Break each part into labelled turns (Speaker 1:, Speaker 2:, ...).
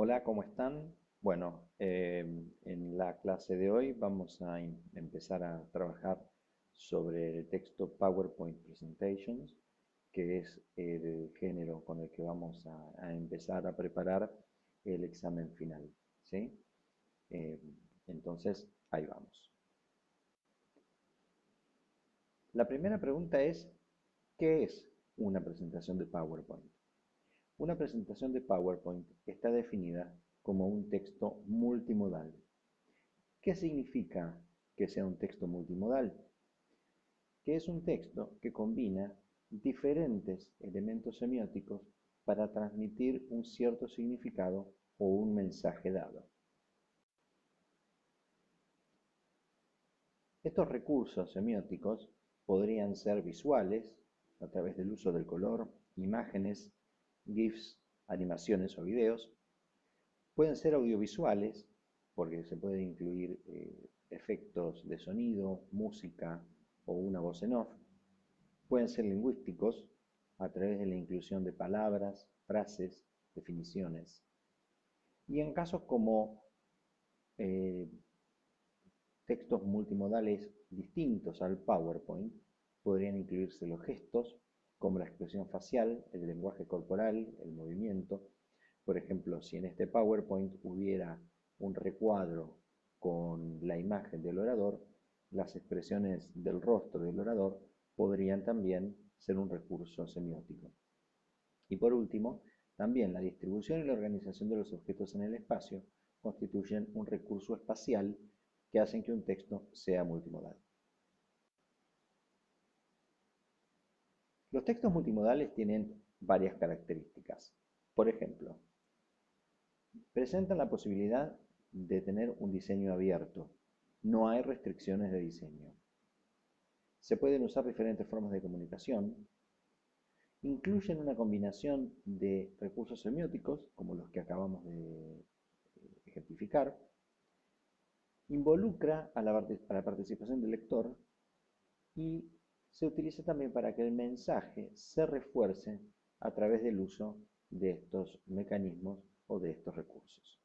Speaker 1: Hola, ¿cómo están? Bueno, en la clase de hoy vamos a empezar a trabajar sobre el texto PowerPoint Presentations, que es el género con el que vamos a empezar a preparar el examen final, ¿sí? Eh, entonces, ahí vamos. La primera pregunta es, ¿qué es una presentación de PowerPoint? Una presentación de PowerPoint está definida como un texto multimodal. ¿Qué significa que sea un texto multimodal? Que es un texto que combina diferentes elementos semióticos para transmitir un cierto significado o un mensaje dado. Estos recursos semióticos podrían ser visuales, a través del uso del color, imágenes, GIFs, animaciones o videos. Pueden ser audiovisuales, porque se pueden incluir efectos de sonido, música o una voz en off. Pueden ser lingüísticos, a través de la inclusión de palabras, frases, definiciones. Y en casos como eh, textos multimodales distintos al PowerPoint, podrían incluirse los gestos, como la expresión facial, el lenguaje corporal, el movimiento. Por ejemplo, si en este PowerPoint hubiera un recuadro con la imagen del orador, las expresiones del rostro del orador podrían también ser un recurso semiótico. Y por último, también la distribución y la organización de los objetos en el espacio constituyen un recurso espacial que hacen que un texto sea multimodal. Los textos multimodales tienen varias características. Por ejemplo, presentan la posibilidad de tener un diseño abierto. No hay restricciones de diseño. Se pueden usar diferentes formas de comunicación. Incluyen una combinación de recursos semióticos, como los que acabamos de ejemplificar. Involucra a la participación del lector y se utiliza también para que el mensaje se refuerce a través del uso de estos mecanismos o de estos recursos.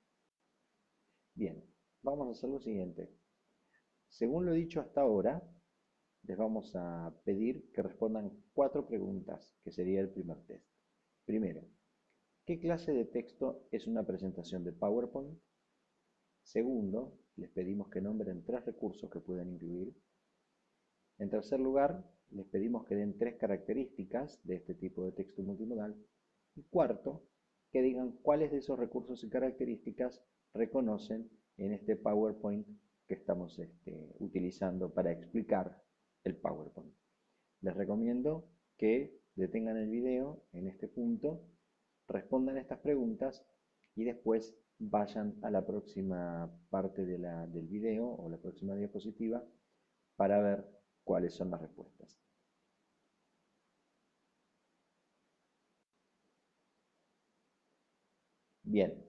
Speaker 1: Bien, vamos a hacer lo siguiente. Según lo dicho hasta ahora, les vamos a pedir que respondan 4 preguntas, que sería el primer test. Primero, ¿qué clase de texto es una presentación de PowerPoint? Segundo, les pedimos que nombren 3 recursos que pueden incluir. En tercer lugar, les pedimos que den 3 características de este tipo de texto multimodal. Y cuarto, que digan cuáles de esos recursos y características reconocen en este PowerPoint que estamos utilizando para explicar el PowerPoint. Les recomiendo que detengan el video en este punto, respondan estas preguntas y después vayan a la próxima parte del video o la próxima diapositiva para ver cuáles son las respuestas. Bien,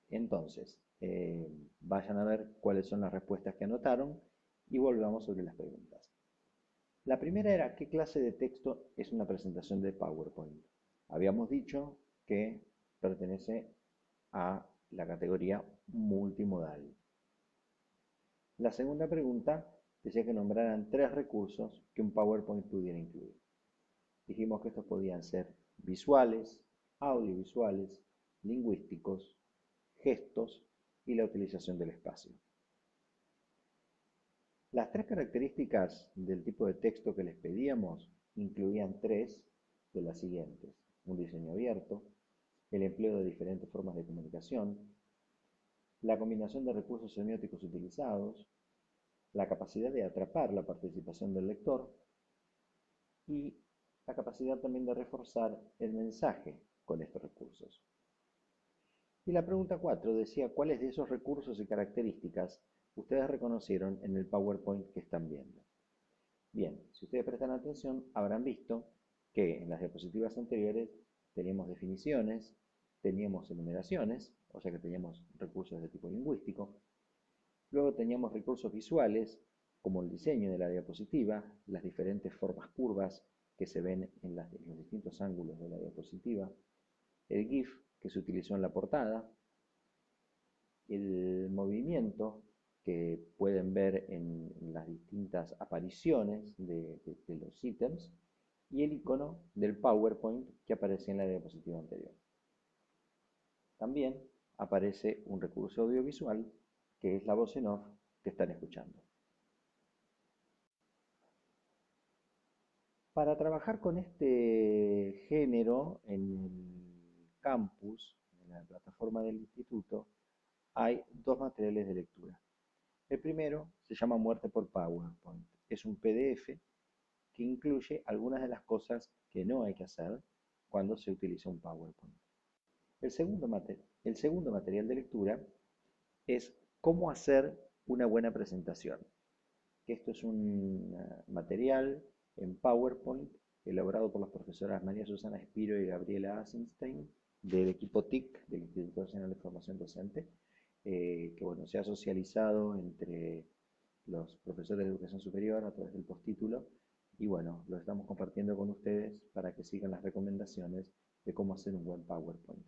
Speaker 1: entonces, vayan a ver cuáles son las respuestas que anotaron y volvamos sobre las preguntas. La primera era, ¿qué clase de texto es una presentación de PowerPoint? Habíamos dicho que pertenece a la categoría multimodal. La segunda pregunta decía que nombraran 3 recursos que un PowerPoint pudiera incluir. Dijimos que estos podían ser visuales, audiovisuales, lingüísticos, gestos y la utilización del espacio. Las 3 características del tipo de texto que les pedíamos incluían 3 de las siguientes: un diseño abierto, el empleo de diferentes formas de comunicación, la combinación de recursos semióticos utilizados, la capacidad de atrapar la participación del lector y la capacidad también de reforzar el mensaje con estos recursos. Y la pregunta 4 decía cuáles de esos recursos y características ustedes reconocieron en el PowerPoint que están viendo. Bien, si ustedes prestan atención, habrán visto que en las diapositivas anteriores teníamos definiciones, teníamos enumeraciones, o sea que teníamos recursos de tipo lingüístico. Luego teníamos recursos visuales, como el diseño de la diapositiva, las diferentes formas curvas que se ven en los distintos ángulos de la diapositiva, el GIF que se utilizó en la portada, el movimiento que pueden ver en las distintas apariciones de los ítems y el icono del PowerPoint que aparece en la diapositiva anterior. También aparece un recurso audiovisual que es la voz en off que están escuchando. Para trabajar con este género en el campus, en la plataforma del instituto, hay dos materiales de lectura. El primero se llama Muerte por PowerPoint. Es un PDF que incluye algunas de las cosas que no hay que hacer cuando se utiliza un PowerPoint. El segundo material de lectura es cómo hacer una buena presentación. Esto es un material en PowerPoint elaborado por las profesoras María Susana Espiro y Gabriela Asenstein del equipo TIC, del Instituto Nacional de Formación Docente, que bueno, se ha socializado entre los profesores de educación superior a través del postítulo y bueno, lo estamos compartiendo con ustedes para que sigan las recomendaciones de cómo hacer un buen PowerPoint.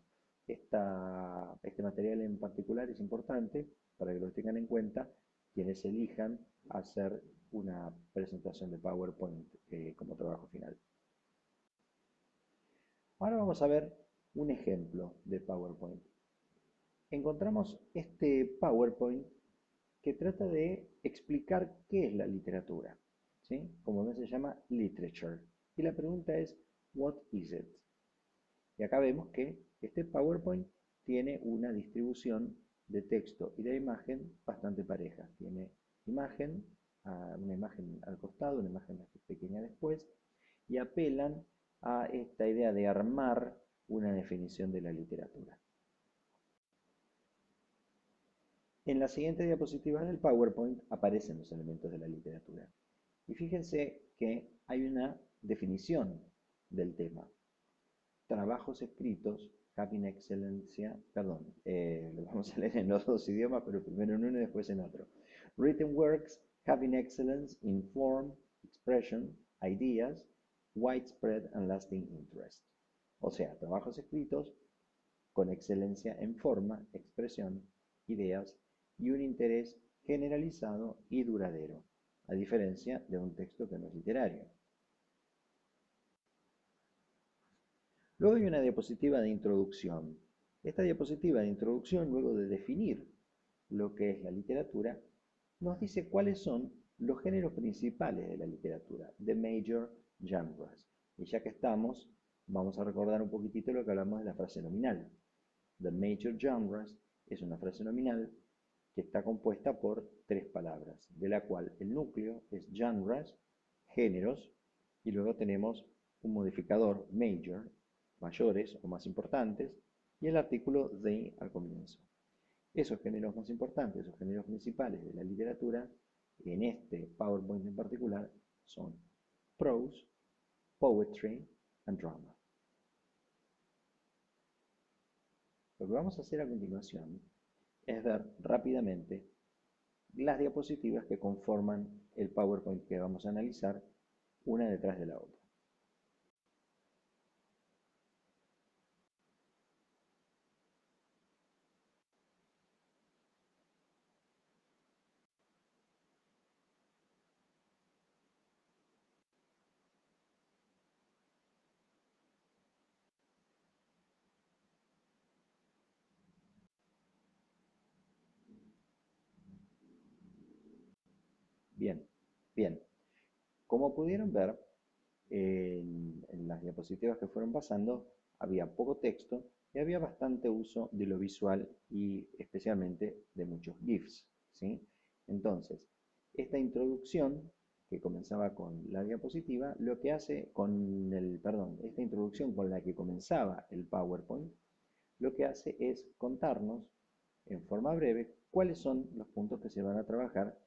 Speaker 1: Este material en particular es importante para que lo tengan en cuenta quienes elijan hacer una presentación de PowerPoint como trabajo final. Ahora vamos a ver un ejemplo de PowerPoint. Encontramos este PowerPoint que trata de explicar qué es la literatura, ¿sí? Como ven se llama literature. Y la pregunta es, what is it? Y acá vemos que este PowerPoint tiene una distribución de texto y de imagen bastante pareja. Tiene una imagen al costado, una imagen más pequeña después, y apelan a esta idea de armar una definición de la literatura. En la siguiente diapositiva del PowerPoint aparecen los elementos de la literatura. Y fíjense que hay una definición del tema. Trabajos escritos, having excelencia, perdón, lo vamos a leer en los dos idiomas, pero primero en uno y después en otro. Written works having excellence in form, expression, ideas, widespread and lasting interest. O sea, trabajos escritos con excelencia en forma, expresión, ideas y un interés generalizado y duradero, a diferencia de un texto que no es literario. Luego hay una diapositiva de introducción. Esta diapositiva de introducción, luego de definir lo que es la literatura, nos dice cuáles son los géneros principales de la literatura, the major genres. Y ya que estamos, vamos a recordar un poquitito lo que hablamos de la frase nominal. The major genres es una frase nominal que está compuesta por tres palabras, de la cual el núcleo es genres, géneros, y luego tenemos un modificador major, mayores o más importantes, y el artículo the al comienzo. Esos géneros más importantes, esos géneros principales de la literatura, en este PowerPoint en particular, son prose, poetry and drama. Lo que vamos a hacer a continuación es ver rápidamente las diapositivas que conforman el PowerPoint que vamos a analizar una detrás de la otra. Bien, bien. Como pudieron ver, en las diapositivas que fueron pasando, había poco texto y había bastante uso de lo visual y especialmente de muchos GIFs, ¿sí? Entonces, esta introducción que comenzaba con la diapositiva, lo que hace con esta introducción con la que comenzaba el PowerPoint, lo que hace es contarnos en forma breve cuáles son los puntos que se van a trabajar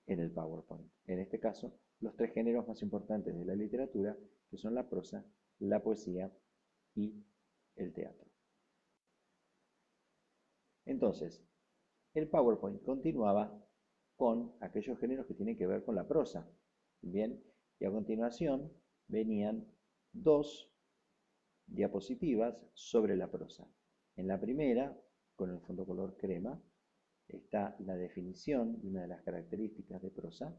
Speaker 1: en el PowerPoint. En este caso, los tres géneros más importantes de la literatura, que son la prosa, la poesía y el teatro. Entonces, el PowerPoint continuaba con aquellos géneros que tienen que ver con la prosa. Bien, y a continuación venían dos diapositivas sobre la prosa. En la primera, con el fondo color crema, está la definición de una de las características de prosa,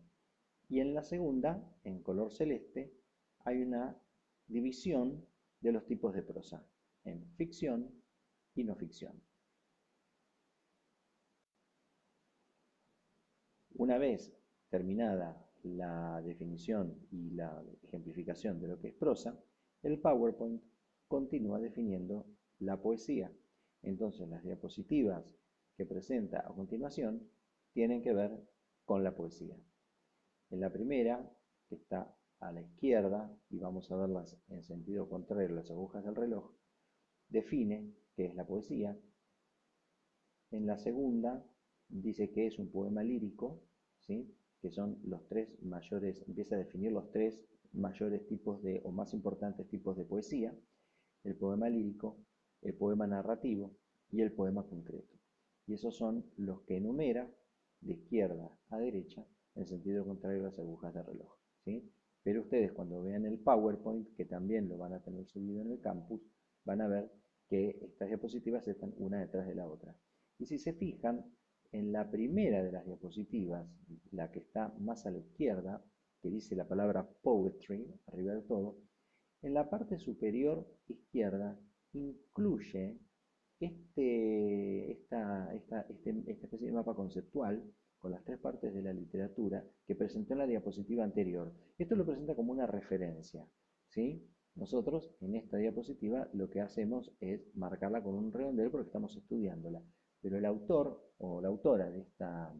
Speaker 1: y en la segunda, en color celeste, hay una división de los tipos de prosa, en ficción y no ficción. Una vez terminada la definición y la ejemplificación de lo que es prosa, el PowerPoint continúa definiendo la poesía. Entonces las diapositivas que presenta a continuación tienen que ver con la poesía. En la primera, que está a la izquierda, y vamos a verlas en sentido contrario, las agujas del reloj, define qué es la poesía. En la segunda, dice que es un poema lírico, ¿sí? Que son los tres mayores, empieza a definir los tres mayores tipos de, o más importantes tipos de poesía: el poema lírico, el poema narrativo y el poema concreto. Y esos son los que enumera de izquierda a derecha en sentido contrario a las agujas de reloj, ¿sí? Pero ustedes cuando vean el PowerPoint, que también lo van a tener subido en el campus, van a ver que estas diapositivas están una detrás de la otra. Y si se fijan, en la primera de las diapositivas, la que está más a la izquierda, que dice la palabra poetry, arriba del todo, en la parte superior izquierda incluye esta especie de mapa conceptual con las tres partes de la literatura que presentó en la diapositiva anterior. Esto lo presenta como una referencia, ¿sí? Nosotros en esta diapositiva lo que hacemos es marcarla con un redondel porque estamos estudiándola, pero el autor o la autora de esta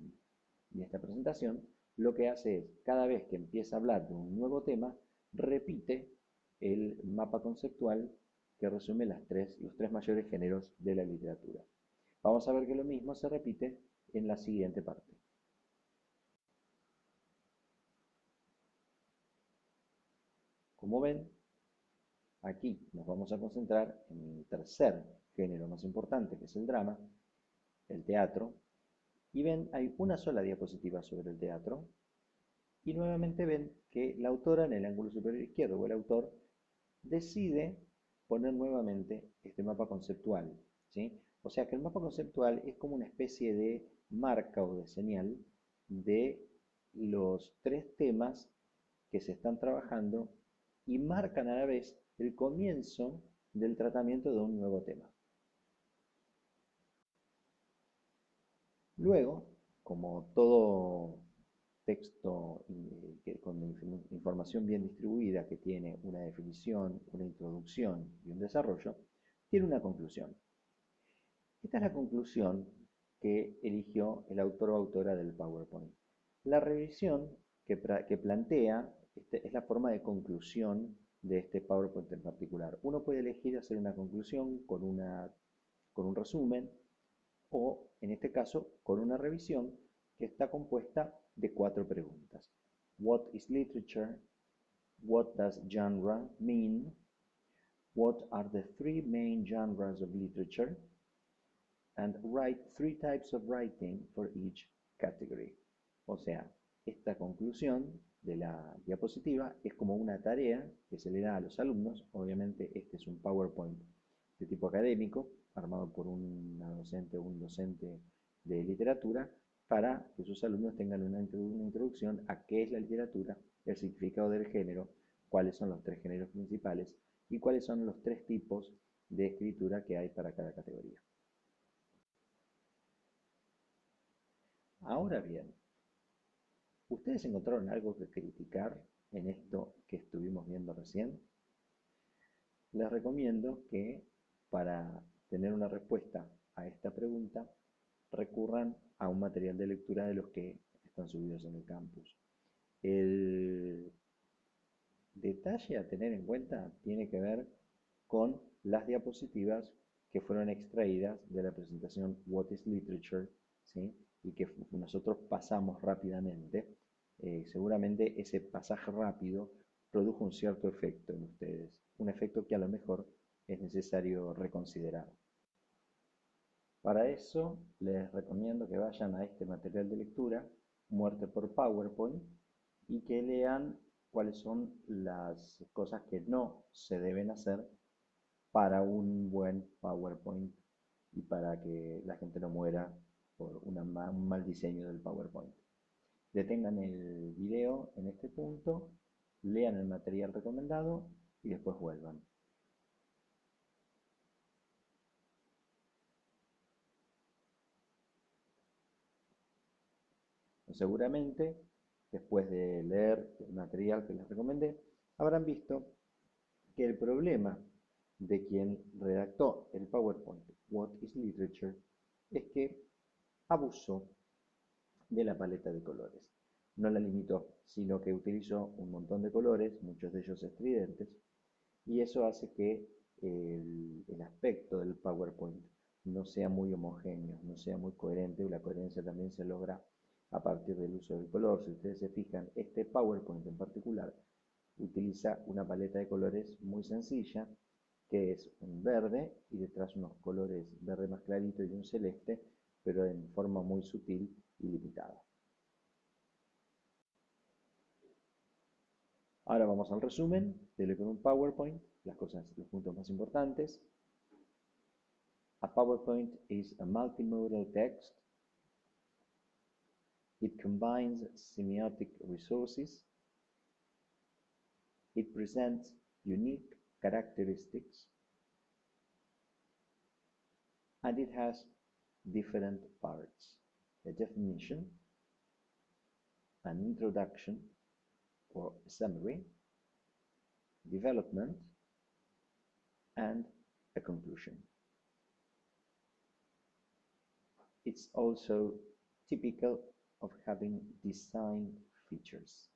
Speaker 1: presentación lo que hace es, cada vez que empieza a hablar de un nuevo tema, repite el mapa conceptual que resume los tres mayores géneros de la literatura. Vamos a ver que lo mismo se repite en la siguiente parte. Como ven, aquí nos vamos a concentrar en el tercer género más importante, que es el drama, el teatro, y ven, hay una sola diapositiva sobre el teatro, y nuevamente ven que la autora en el ángulo superior izquierdo, o el autor, decide poner nuevamente este mapa conceptual, ¿sí? O sea que el mapa conceptual es como una especie de marca o de señal de los tres temas que se están trabajando y marcan a la vez el comienzo del tratamiento de un nuevo tema. Luego, como todo texto con información bien distribuida que tiene una definición, una introducción y un desarrollo, tiene una conclusión. Esta es la conclusión que eligió el autor o autora del PowerPoint. La revisión que plantea es la forma de conclusión de este PowerPoint en particular. Uno puede elegir hacer una conclusión con un resumen, o, en este caso, con una revisión que está compuesta de 4 preguntas. What is literature? What does genre mean? What are the 3 main genres of literature? And write 3 types of writing for each category. O sea, esta conclusión de la diapositiva es como una tarea que se le da a los alumnos. Obviamente este es un PowerPoint de tipo académico, armado por una docente o un docente de literatura, para que sus alumnos tengan una introducción a qué es la literatura, el significado del género, cuáles son los 3 géneros principales y cuáles son los 3 tipos de escritura que hay para cada categoría. Ahora bien, ¿ustedes encontraron algo que criticar en esto que estuvimos viendo recién? Les recomiendo que para tener una respuesta a esta pregunta recurran a un material de lectura de los que están subidos en el campus. El detalle a tener en cuenta tiene que ver con las diapositivas que fueron extraídas de la presentación What is Literature, ¿sí? Y que nosotros pasamos rápidamente. Seguramente ese pasaje rápido produjo un cierto efecto en ustedes, un efecto que a lo mejor es necesario reconsiderar. Para eso les recomiendo que vayan a este material de lectura, Muerte por PowerPoint, y que lean cuáles son las cosas que no se deben hacer para un buen PowerPoint y para que la gente no muera por un mal diseño del PowerPoint. Detengan el video en este punto, lean el material recomendado y después vuelvan. Seguramente, después de leer el material que les recomendé, habrán visto que el problema de quien redactó el PowerPoint What is Literature es que abusó de la paleta de colores. No la limitó, sino que utilizó un montón de colores, muchos de ellos estridentes, y eso hace que el aspecto del PowerPoint no sea muy homogéneo, no sea muy coherente, y la coherencia también se logra a partir del uso del color. Si ustedes se fijan, este PowerPoint en particular utiliza una paleta de colores muy sencilla, que es un verde y detrás unos colores verde más clarito y un celeste, pero en forma muy sutil y limitada. Ahora vamos al resumen de lo que es un PowerPoint, los puntos más importantes. A PowerPoint is a multimodal text. It combines semiotic resources. It presents unique characteristics. And it has different parts: a definition, an introduction or a summary, development, and a conclusion. It's also typical of having design features.